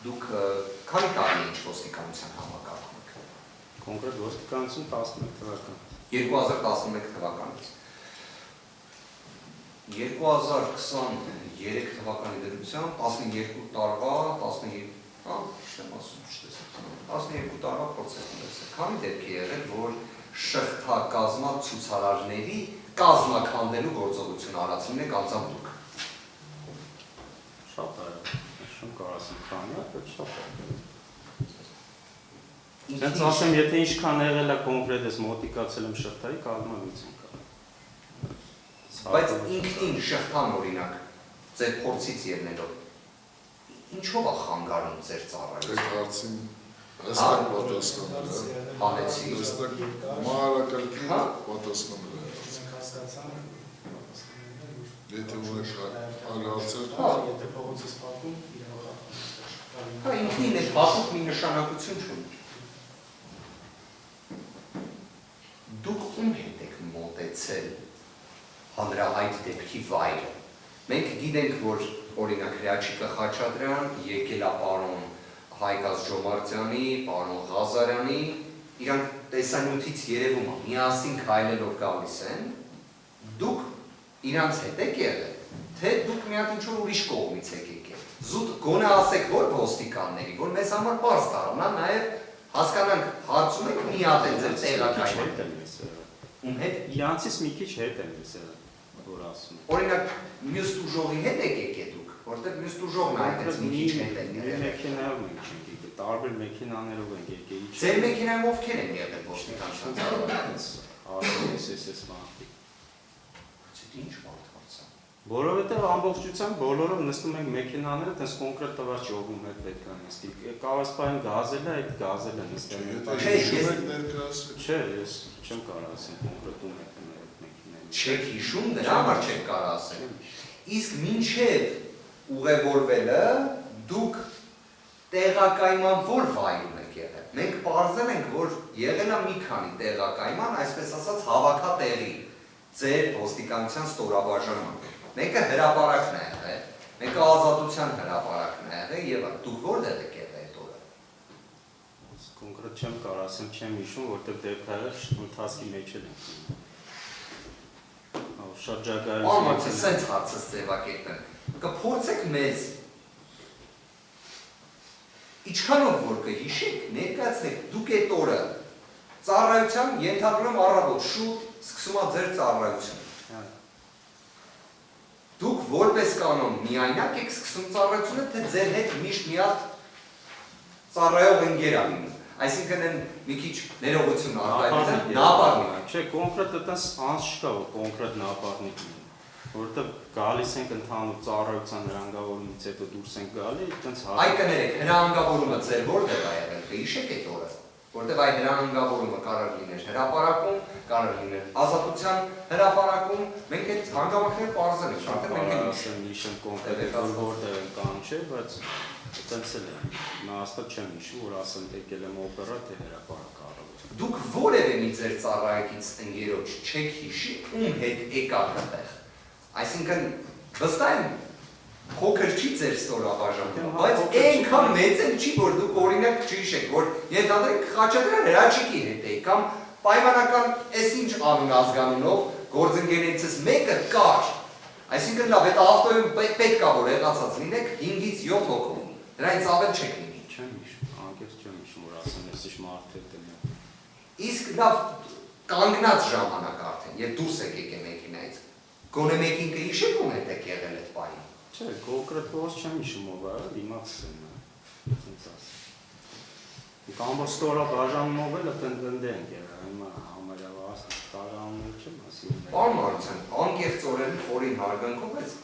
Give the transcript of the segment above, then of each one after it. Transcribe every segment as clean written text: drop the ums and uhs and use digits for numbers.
Դուք քանի տարի ինչ ոստիկանության համակարգում եք։ Կոնկրետ ոստիկանություն 11 թվական։ 2011 թվականից։ 2023 թվականի դրությամբ 12 տարվա 12 տարվա պրոցեսներից է։ Քանի դեպք է եղել, որ շղթակազմա ցուցարարների կազմաքանդելու գործողություն արածին եք անձամբ դուք։ Շատ է, շուն կարասին քանի, բայց շատ է։ Հենց ասեմ, եթե ինչքան եղել է կոնկրետ ես մոտիկացել եմ շղթայի, կազմալուց ենք կարել։ Բայց ինքնին շղթան օրինակ, ձեր փորձից ելնելով, ինչով է խանգարում ձեր ծառայությունը։ Այդ հարցին հստակ պատասխանել է։ Հանեցի։ Հստակ մանրակարգի պատասխանել է։ Եթե ունեք այլ հարցեր, եթե փողոցից փակում, հա ինքնին է փակուկ մի նշանակություն չունի։ Դուք ում հետ եք մոտեցել հանրահայտ դեպքի վայրը։ Մենք գիտենք, որ օրինակ Հրաչիկը Խաչատրյան եկել է պարոն Հայկազ Ջոմարտյանի, պարոն Ղազարյանի, իրանք տեսանյութից երևում է, միասին քայլելով գալիս են, դուք իրանց հետ եք եղել, թե դուք մի հատ ինչ-որ ուրիշ կողմից եք եկել։ Զուտ գոնե ասեք, որ ոստիկանների, որ մեզ համար պարզ դառնա, նաև հասկանանք, հարցում եք մի հատ են ձեր տեղակայում։ Ում հետ։ Իրանցից մի քիչ հետ են ես որ ասում։ Օրինակ, մյուս տուժողի հետ եք եկել դուք, որտեղ մյուս տուժողն այդպես մի քիչ հետ են եկել։ Մեքենայով ենք եկել, տարբեր մեքենաներով ենք եկել։ Ձեր մեքենայով ովքեր են եղել ոստիկանության ծառայողներից։ RSS մարդիկ։ Ինչ մարդկանց է։ Որովհետև ամբողջությամբ բոլորով նստում ենք մեքենաները, այդպես կոնկրետ տված ճողում հետ պետք է նստի։ Կավասպային գազելը, այդ գազելը նստել են։ Չէ, ես չեմ կարող ասել կոնկրետում եք մեքենայում։ Չեք հիշում, դրա համար չեք կարող ասել։ Իսկ մինչև ուղևորվելը դուք տեղակայման որ վայրում եք եղել։ Մենք պարզել ենք, որ եղել է մի քանի տեղակայման, այսպես ասած հավաքատեղի ձեր ոստիկանության ստորաբաժանում։ Մեկը հրապարակն է եղել, մեկը ազատության հրապարակն է եղել եւ դուք որտեղ եք եղել այդ օրը։ Կոնկրետ չեմ կարող ասեմ, չեմ հիշում, որտեղ դեպքը ընթացքի մեջ են։ Շրջագայություն։ Ոնց է սենց հարցը ձևակերպել։ Կփորձեք մեզ ինչքանով որ կհիշեք, ներկայացնեք դուք այդ օրը ծառայության ենթադրում առավոտ շուտ սկսում է ձեր ծառայությունը։ Դուք որպես կանոն միայնակ եք սկսում ծառայությունը, թե ձեր հետ միշտ մի հատ ծառայող ընկեր ա լինում։ Այսինքն են մի քիչ ներողություն արտահայտել, նապարնիկ։ Չէ, կոնկրետ այդպես անց չկա, որ կոնկրետ նապարնիկ լինի, որովհետև գալիս ենք ընդհանուր ծառայության հրանգավորումից հետո դուրս ենք գալի, այդպես Այ կներեք, հրանգավորումը ձեր որտեղ է եղել, կհիշեք այդ օրը, որտեղ այ հրանգավորումը կարող լիներ հրապարակում, կարող լիներ ազատության հրապարակում, մենք այդ հանգամանքները պարզել ենք, արդեն մենք ասեմ հիշեմ կոնկրետ որտեղ են կամ չէ, բայց այդպես էլ է, նա հաստատ չեմ հիշում, որ ասեմ եկել եմ օպերա, թե հրապարակ առավոտ։ Դուք որևէ մի ձեր ծառայակից ընկերոջ չեք հիշի, ում հետ եկաք այդտեղ։ Այսինքն վստահ եմ փոքր չի ձեր ստորաբաժանում, բայց այնքան մեծ էլ չի, որ դուք օրինակ չհիշեք, որ ենթադրենք Խաչատրյան Հրաչիկի հետ եք կամ պայմանական այսինչ անուն ազգանունով գործընկերներիցս մեկը կար։ Այսինքն լավ, այդ ավտոյում պետք է որ եղածած լինեք 5-ից 7 հոգով։ Դրանից ավել չեք լինի։ Չեմ հիշում, անկեղծ չեմ հիշում, որ ասեմ, ես ինչ մարդ հետ եմ։ Իսկ լավ կանգնած ժամանակ արդեն, երբ դուրս եք եկել մեքենայից, գոնե մեկին կհիշեք ում հետ եք եղել այդ պահին։ Չէ, կոնկրետ ո՞ց չեմ հիշում ով է, դիմացս եմ նա։ Ինձ ասեմ։ Կամ որ ստորաբաժանումով էլ ընդ ենք եղել, հիմա համարյա բաժանումներ չեմ ասում։ Պարոն Մարության, անկեղծորեն խորին հարգանքով, բայց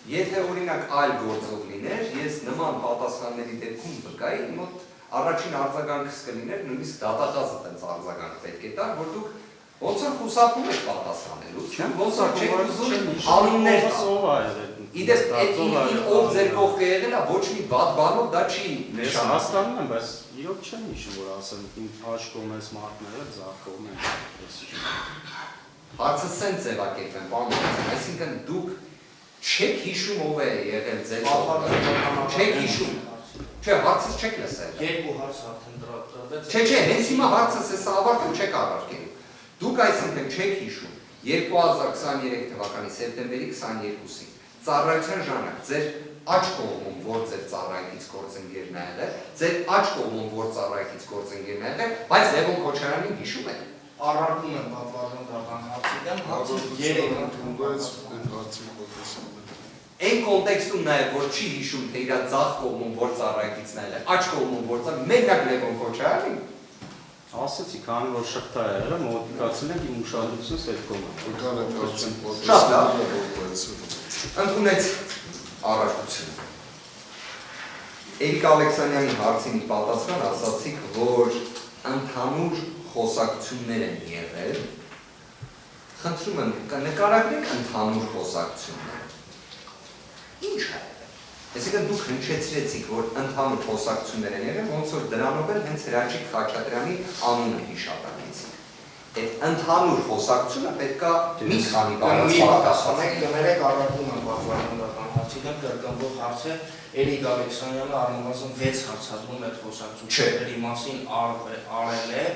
եթե օրինակ այլ գործով լիներ, ես նման պատասխանների դեպքում վկայի, մոտ առաջին արձագանքս կլիներ, նույնիսկ դատախազը տենց արձագանք պետք է տար, որ դուք ոնց որ խուսափում եք պատասխանելու, ոնց որ չեք ուզում անուններ տալ։ Իդեպ այդ ինքնին ով ձեր կողքը եղել է, ոչ մի վատ բանով դա չի նշանակում։ Հասկանում եմ, բայց իրոք չեմ հիշում, որ ասեմ, իմ աչքով ես մարդները ձախողում են։ Հարցը սենց ձևակերպեմ, պարոն Մարության, այսինքն դուք չեք հիշում ով է եղել ձեր կողքը, չեք հիշում, Չէ, հարցս չեք լսել։ Երկու հարց արդեն տրատեց։ Չէ, հենց հիմա հարցս էս ավարտել չեք առարկելու։ Դուք այսինքն չեք հիշում 2023 թվականի սեպտեմբերի 22-ին ծառայության ժամանակ ձեր աջ կողմում որ ձեր ծառայից գործընկերն ա եղել, ձեր աջ կողմում որ ծառայից գործընկերն ա եղել, բայց Լևոն Քոչարյանին հիշում եք։ Առարկում եմ պատվաստանական հարցի դեմ, հարցի 3 ընդունվեց այդ հարցի պատասխանը։ Այն կոնտեքստում նաև որ չի հիշում թե իր ձախ կողմում որ ծառայիցն ա եղել, աջ կողմում որ ծառայ, մենակ Լևոն Քոչարյանին Ասացի, քանի որ շղթա է եղել, մոտիկացել ենք իմ ուշադրությունս այդ կողմը։ Որքան այդ հարցի Շատ լավ։ պատասխանը Ընդունեց առարկությունը։ Էրիկ Ալեքսանյանի հարցին պատասխան ասացիք, որ ընդհանուր խոսակցություններ են եղել։ Խնդրում եմ, նկարագրեք ընդհանուր խոսակցությունները։ Ինչ է։ Այսինքն դուք հնչեցրեցիք, որ ընդհանուր խոսակցություններ են եղել, ոնց որ դրանով էլ հենց Հրաչիկ Խաչատրյանի անունը հիշատակեցիք։ Այդ ընդհանուր խոսակցությունը պետք է մի քանի բառից պատասխանեք, կներեք առարկում եմ պատվաստանական հարցի դեմ, կրկնվող հարց է Էրիկ Ալեքսանյանը առնվազն 6 հարցադրում այդ խոսակցությունների մասին արել է,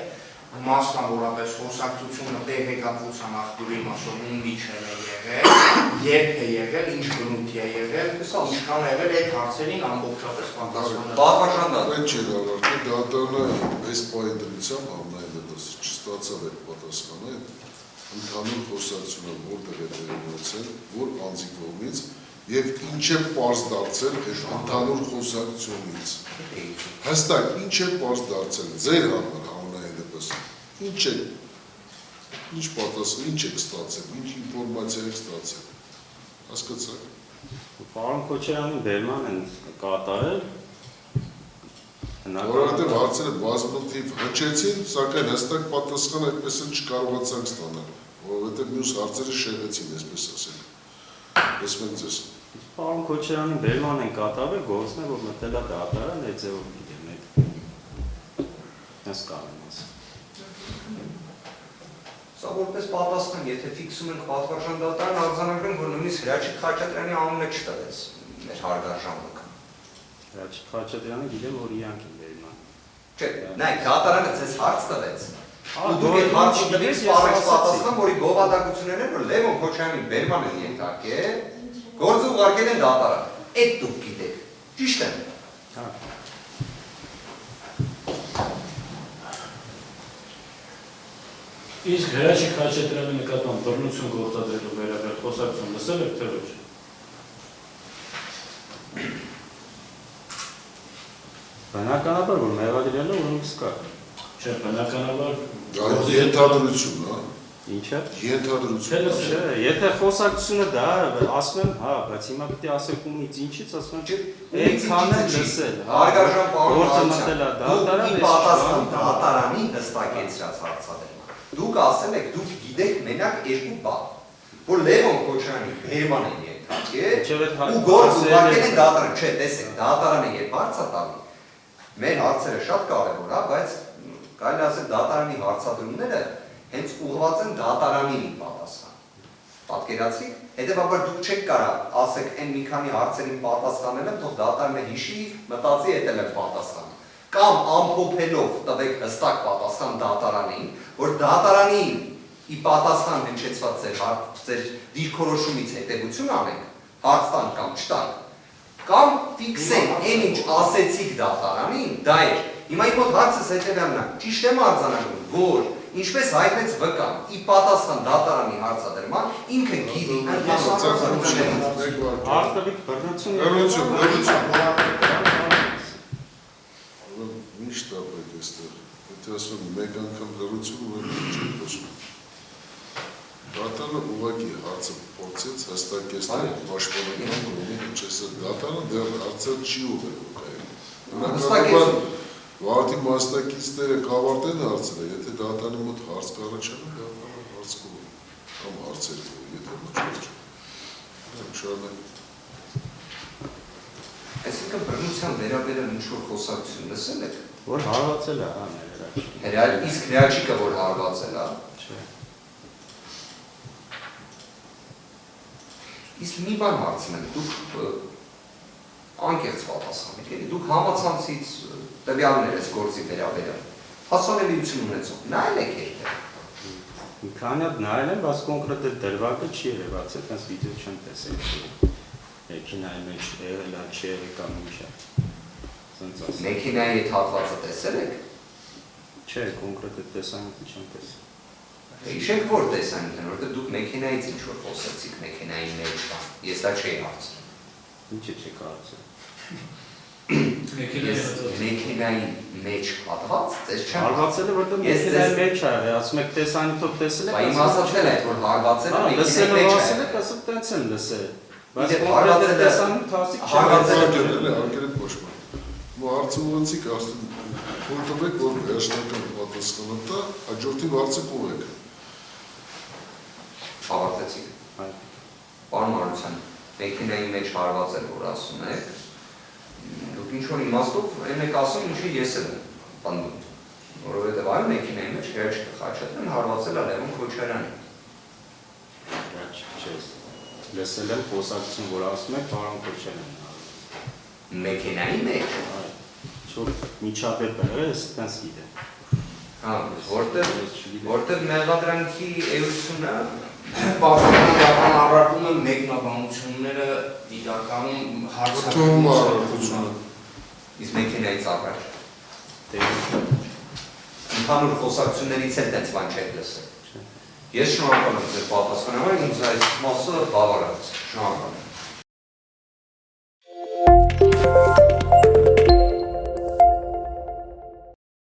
մասնավորապես խոսակցությունը տեղեկատվության աղբյուրի մասով ում միջև է եղել, երբ է եղել, ինչ բնույթ է եղել, ինչքան է եղել այդ հարցերին ամբողջապես պատասխանել։ Պատասխանատու։ Այդ չէր առարկել, դատարանը այս պահի դրությամբ ամենայն դեպս չստացավ այդ պատասխանը, ընդհանուր խոսակցությունը որտեղ է տեղի ունեցել, որ անձի կողմից եւ ինչ է պարզ դարձել այդ ընդհանուր խոսակցությունից։ Հստակ ինչ է պարզ դարձել ձեր համար ամենայն դեպս։ Ինչ պատասխան, ինչ եք ստացել, ինչ ինֆորմացիա եք ստացել։ Հասկացաք։ Պարոն Քոչարյանի բերման են կատարել։ Որովհետև հարցերը բազմաթիվ հնչեցին, սակայն հստակ պատասխան այդպես էլ չկարողացանք ստանալ, որովհետև մյուս հարցերը շեղեցին, այսպես ասենք։ Լսում եք ձեզ։ Պարոն Քոչարյանի բերման են կատարվել, գործն է, որ մտել է դատարան, այդ ձևով գիտեմ այդ։ Ես կարող եմ ասել։ Սա որպես պատասխան, եթե ֆիքսում ենք պատվարժան դատարան, արձանագրենք, որ նույնիսկ Հրաչիկ Խաչատրյանի անունը չտվեց մեր հարգարժանական։ Հրաչիկ Խաչատրյանը գիտեմ, որ իրանք են բերման։ Չէ, նայեք, դատարանը ձեզ հարց տվեց։ Ահա, Դուք այդ հարցը դուք տվեց ես սպառեց ասացի։ պատասխան, որի գովադակություններն են, որ Լևոն Քոչարյանի բերման են ենթարկել, գործը ուղարկել են դատարան։ Այդ դուք գիտեք։ Ճիշտ է։ Հա։ Իսկ Հրաչիկ Խաչատրյանի նկատմամբ բռնություն գործադրելու վերաբերյալ խոսակցություն լսել եք թե ոչ։ Բնականաբար որ մեղադրել է ուրեմն սկա։ Չէ, բնականաբար Դա ենթադրություն, հա։ Ինչ է։ Ենթադրություն։ Չէ, եթե խոսակցությունը դա ասում եմ, հա, բայց հիմա պետք է ասեք ումից ինչից, ասում եմ, այդքան են լսել, Հարգարժան պարոն գործը մտել է դատարան, դուք պատասխան դատարանի հստակեցրած հարցադրման։ Դուք ասել եք, դուք գիտեք մենակ երկու բան, որ Լևոն Քոչարյանի բերման են ենթարկել ու գործ ուղարկել են դատարան, չէ, տեսեք, դատարանը երբ հարց է տալի, մեր հարցերը շատ կարևոր է, բայց կարելի ասել դատարանի հարցադրումները հենց ուղղված են դատարանին պատասխան։ Պատկերացրիք, հետևաբար դուք չեք կարող ասեք այն մի քանի հարցերին պատասխանել եմ, թող դատարանը հիշի, մտածի էտել եմ պատասխան։ Կամ ամփոփելով տվեք հստակ պատասխան դատարանին, որ դատարանին ի պատասխան հնչեցված ձեր դիրքորոշումից հետևություն անենք, հարց տանք կամ չտանք, կամ ֆիքսենք այն ինչ ասեցիք դատարանին, դա էր։ Հիմա իմ մոտ հարցս հետևյալն է, ճիշտ եմ արձանագրում, որ ինչպես հայտնեց վկան, ի պատասխան դատարանի հարցադրման, ինքը գիտի Արտավիկ բռնություն։ Միշտ ապրեք այստեղ, եթե ասում մեկ անգամ լրություն ուրեմն չեք խոսում։ Դատարանը ուղղակի հարցը փորձեց հստակեցնել պաշտպանական կողմի հնչեցել դատարանը դեռ հարցը չի ուղղել։ Վարդի մասնակիցները կավարտեն հարցերը, եթե դատարանի մոտ հարց կառաջանա, դատարանը հարց կողմ կամ հարցեր կողմ, եթե ոչ։ Շարունակենք։ Այսինքն բռնության վերաբերյալ ինչ-որ խոսակցություն լսել եք։ Որ հարվածել է, հա, Իսկ Հրաչիկը որ հարվածել է։ Չէ։ Իսկ մի բան հարցնեմ, դուք անկեղծ պատասխանեք, էլի դուք համացանցից տվյալներ ես գործի վերաբերյալ, հասանելիություն ունեցող, նայել եք երբեք։ Մի քանի հատ նայել եմ, բայց կոնկրետ դրվագը չի երևաց, այդպես վիդեո չեմ տեսել։ Մեքենայի մեջ եղել է, չի եղել կամ ինչ է։ Մեքենայի այդ հատվածը տեսել եք։ Չէ, կոնկրետ այդ տեսանյութը չեմ տեսել։ Հիշեք որ տեսանյութն, որովհետև դուք մեքենայից ինչ որ խոսեցիք մեքենայի մեջ, ես դա չէի հարցնում։ Ինչ եք հարցել։ Մեքենայի մեջ հատված, ձեզ չեմ հարվածել է, որտեղ մեքենայի մեջ է, ասում եք տեսանյութով տեսել եք։ Բայց իմ ասացել է, որ հարվածել է մեքենայի մեջ է։ Լսել եք, ասում տենց եմ լսել։ Բայց կոնկրետ տեսանյութ հասիկ չեմ հարցել։ Հարցը ոնցիկ արդեն որ տվեք, որ վերջնական պատասխանը տա, հաջորդի հարցը կողեք։ Ավարտեցիք։ Պարոն Մարության, մեքենայի մեջ հարվածել որ ասում եք, դուք ինչ-որ իմաստով այն եք ասում, ինչը ես եմ պնդում, որովհետև այլ մեքենայի մեջ Հրաչիկը Խաչատրյան հարվածել է Լևոն Քոչարյանին։ Լսել եմ խոսակցություն, որ ասում եք պարոն Քոչարյանին։ Մեքենայի մեջ։ Միջապեպ է, ես տենց գիտեմ։ Որտեղ մեղադրանքի էությունը Պատասխանատվական առարկում են մեկնաբանությունները իրականում հարցակցությունը։ Իսկ մեքենայից առաջ։ Ընդհանուր խոսակցություններից էլ տենց բան չեք լսել։ Ես շնորհակալ եմ ձեր պատասխանին, ինձ այս մասը բավարարեց։ Շնորհակալ եմ։